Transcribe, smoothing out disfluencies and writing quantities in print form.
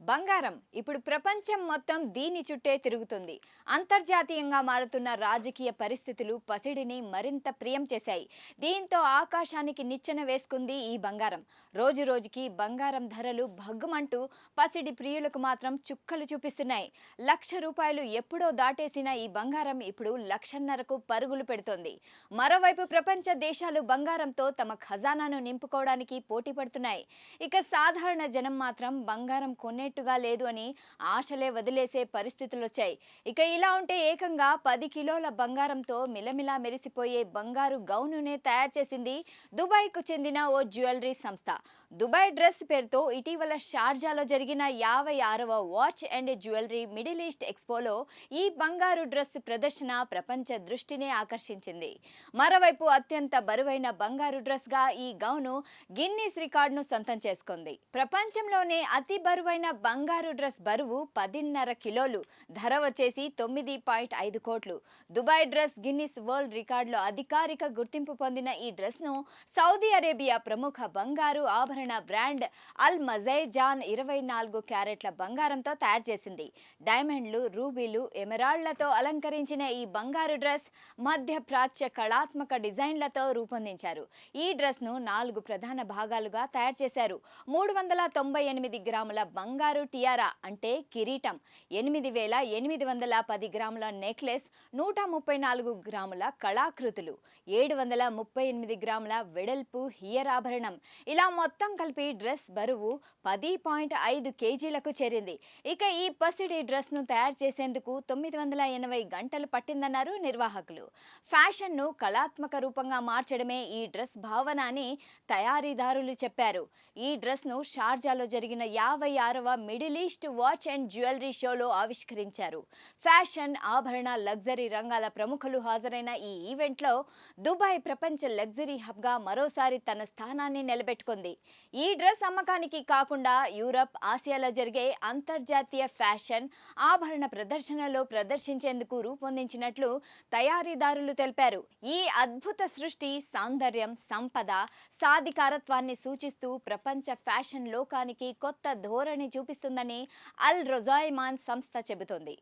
బంగారం ఇప్పుడు ప్రపంచం మొత్తం దీని చుట్టే తిరుగుతుంది. అంతర్జాతీయంగా మారుతున్న రాజకీయ పరిస్థితులు పసిడిని మరింత ప్రియం చేశాయి. దీంతో ఆకాశానికి నిచ్చెన వేసుకుంది ఈ బంగారం. రోజు రోజుకి బంగారం ధరలు భగ్గుమంటూ పసిడి ప్రియులకు మాత్రం చుక్కలు చూపిస్తున్నాయి. ₹1,00,000 ఎప్పుడో దాటేసిన ఈ బంగారం ఇప్పుడు 1,50,000కు పరుగులు పెడుతోంది. మరోవైపు ప్రపంచ దేశాలు బంగారంతో తమ ఖజానాను నింపుకోవడానికి పోటీ పడుతున్నాయి. ఇక సాధారణ జనం మాత్రం బంగారం కొనేట్టుగా లేదు అని ఆశలే వదిలేసే పరిస్థితులు వచ్చాయి. ఇక ఇలా ఉంటే ఏకంగా 10 కిలోల బంగారంతో మిలమిలా మెరిసిపోయే బంగారు గౌనునే తయారు చేసింది దుబాయ్కు చెందిన ఓ జ్యువెలరీ సంస్థ. దుబాయ్ డ్రెస్ పేరుతో ఇటీవల షార్జాలో జరిగిన 56వ watch and jewellery Middle East ఎక్స్పోలో ఈ బంగారు డ్రెస్ ప్రదర్శన ప్రపంచ దృష్టినే ఆకర్షించింది. మరోవైపు అత్యంత బరువైన బంగారు డ్రెస్ గా ఈ గౌను గిన్నీస్ రికార్డును సొంతం చేసుకుంది. ప్రపంచంలోనే అతి బరువైన బంగారు డ్రెస్ బరువు 10.5 కిలోలు, ధర వచ్చేసి 9.5 కోట్లు. దుబాయ్ డ్రెస్ గిన్నిస్ వరల్డ్ రికార్డులో అధికారిక గుర్తింపు పొందిన ఈ డ్రెస్ ను సౌదీ అరేబియా ప్రముఖ బంగారు ఆభరణ బ్రాండ్ అల్ మజైజాన్ 24 క్యారెట్ల బంగారంతో తయారు చేసింది. డైమండ్లు, రూబీలు, ఎమరాల్డ్లతో అలంకరించిన ఈ బంగారు డ్రెస్ మధ్య ప్రాచ్య కళాత్మక డిజైన్లతో రూపొందించారు. ఈ డ్రెస్ ను 4 ప్రధాన భాగాలుగా తయారు చేశారు. 398 గ్రాముల బంగారు టియారా అంటే కిరీటం, 8,810 గ్రాముల నెక్లెస్, 134 గ్రాముల కళాకృతులు, 738 గ్రాముల వెడల్పు హియర్ ఆభరణం, ఇలా మొత్తం కలిపి డ్రెస్ బరువు 10.5 కేజీలకు చేరింది. ఇక ఈ పసిడి డ్రెస్ ను తయారు చేసేందుకు 980 గంటలు పట్టిందన్నారు నిర్వాహకులు. ఫ్యాషన్ ను కళాత్మక రూపంగా మార్చడమే ఈ డ్రెస్ భావన అని తయారీదారులు చెప్పారు. ఈ డ్రెస్ ను షార్జాలో జరిగిన 56వ Middle East watch and jewellery షోలో ఆవిష్కరించారు. ఫ్యాషన్, ఆభరణ, లగ్జరీ రంగాల ప్రముఖులు హాజరైన ఈ ఈవెంట్లో దుబాయ్ ప్రపంచ లగ్జరీ హబ్ గా మరోసారి తన స్థానాన్ని నిలబెట్టుకుంది. ఈ డ్రెస్ అమ్మకానికి కాకుండా యూరప్, ఆసియాలో జరిగే అంతర్జాతీయ ఫ్యాషన్, ఆభరణ ప్రదర్శనలో ప్రదర్శించేందుకు రూపొందించినట్లు తయారీదారులు తెలిపారు. ఈ అద్భుత సృష్టి సౌందర్యం, సంపద, సాధికారత్వాన్ని సూచిస్తూ ప్రపంచ ఫ్యాషన్ లోకానికి కొత్త ధోరణి చూపిస్తుందని అల్ రొజాయిమాన్ సంస్థ చెబుతోంది.